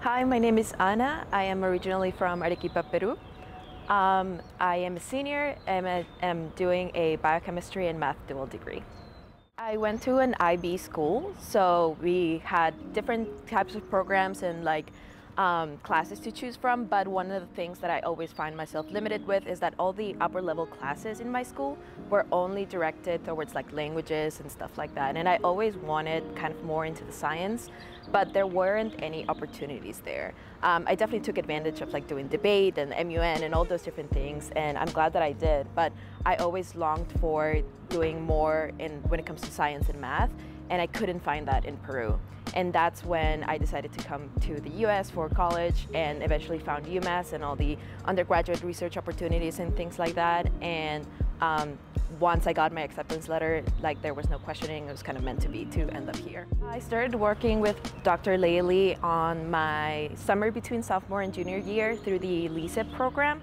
Hi, my name is Ana. I am originally from Arequipa, Peru. I am a senior and am doing a biochemistry and math dual degree. I went to an IB school, so we had different types of programs and classes to choose from, but one of the things that I always find myself limited with is that all the upper level classes in my school were only directed towards languages and stuff like that, and I always wanted kind of more into the science, but there weren't any opportunities there. I definitely took advantage of doing debate and MUN and all those different things, and I'm glad that I did, but I always longed for doing more when it comes to science and math, and I couldn't find that in Peru. And that's when I decided to come to the US for college and eventually found UMass and all the undergraduate research opportunities and things like that. And once I got my acceptance letter, there was no questioning, it was kind of meant to be to end up here. I started working with Dr. Laley on my summer between sophomore and junior year through the LSAMP program.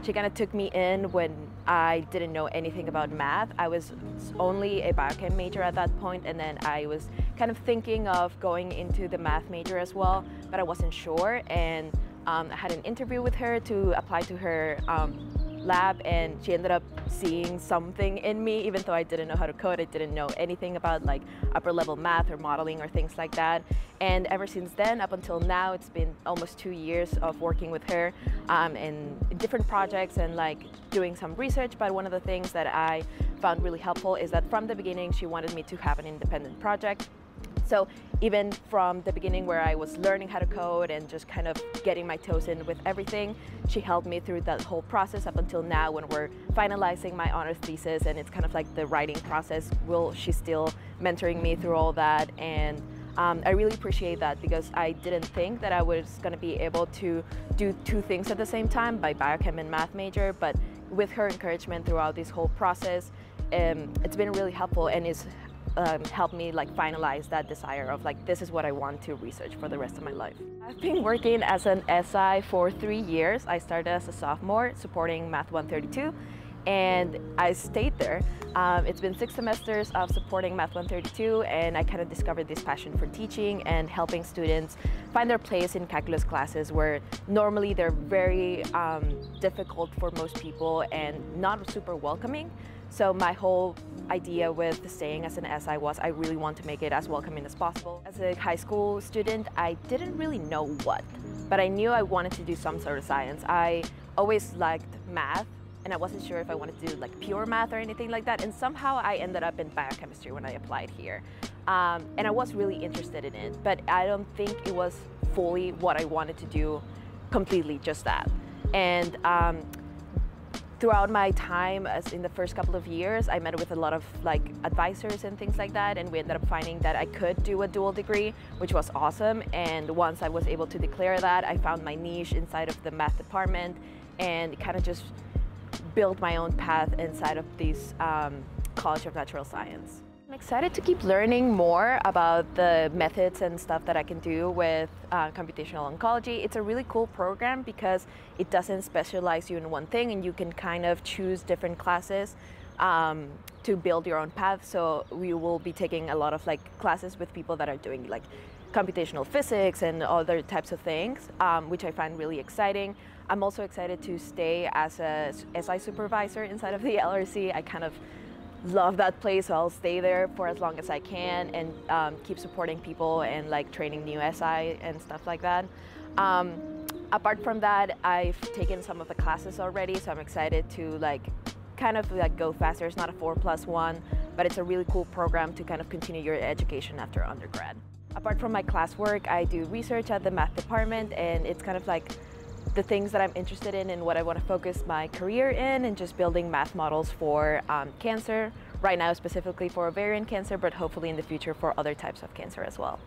She kind of took me in when I didn't know anything about math. I was only a biochem major at that point, and then I was kind of thinking of going into the math major as well, but I wasn't sure, and I had an interview with her to apply to her lab, and she ended up seeing something in me. Even though I didn't know how to code, I didn't know anything about upper level math or modeling or things like that. And ever since then, up until now, it's been almost 2 years of working with her in different projects and doing some research. But one of the things that I found really helpful is that from the beginning, she wanted me to have an independent project. So even from the beginning where I was learning how to code and just kind of getting my toes in with everything, she helped me through that whole process up until now when we're finalizing my honors thesis, and it's kind of the writing process. She's still mentoring me through all that, and I really appreciate that because I didn't think that I was going to be able to do two things at the same time, by biochem and math major, but with her encouragement throughout this whole process, it's been really helpful and is helped me finalize that desire of this is what I want to research for the rest of my life. I've been working as an SI for 3 years. I started as a sophomore supporting Math 132, and I stayed there. It's been 6 semesters of supporting Math 132, and I kind of discovered this passion for teaching and helping students find their place in calculus classes where normally they're very difficult for most people and not super welcoming. So my whole idea with staying as an SI was I really want to make it as welcoming as possible. As a high school student, I didn't really know what, but I knew I wanted to do some sort of science. I always liked math, and I wasn't sure if I wanted to do pure math or anything like that, and somehow I ended up in biochemistry when I applied here. And I was really interested in it, but I don't think it was fully what I wanted to do, completely just that. And throughout my time as in the first couple of years, I met with a lot of advisors and things like that, and we ended up finding that I could do a dual degree, which was awesome. And once I was able to declare that, I found my niche inside of the math department and kind of just built my own path inside of this College of Natural Science. I'm excited to keep learning more about the methods and stuff that I can do with computational oncology. It's a really cool program because it doesn't specialize you in one thing, and you can kind of choose different classes to build your own path. So we will be taking a lot of classes with people that are doing computational physics and other types of things, which I find really exciting. I'm also excited to stay as a SI supervisor inside of the LRC. I kind of love that place, so I'll stay there for as long as I can and keep supporting people and training new SI and stuff like that. Apart from that, I've taken some of the classes already, so I'm excited to kind of go faster. It's not a 4+1, but it's a really cool program to kind of continue your education after undergrad. Apart from my classwork, I do research at the math department, and it's kind of the things that I'm interested in and what I want to focus my career in, and just building math models for cancer, right now specifically for ovarian cancer, but hopefully in the future for other types of cancer as well.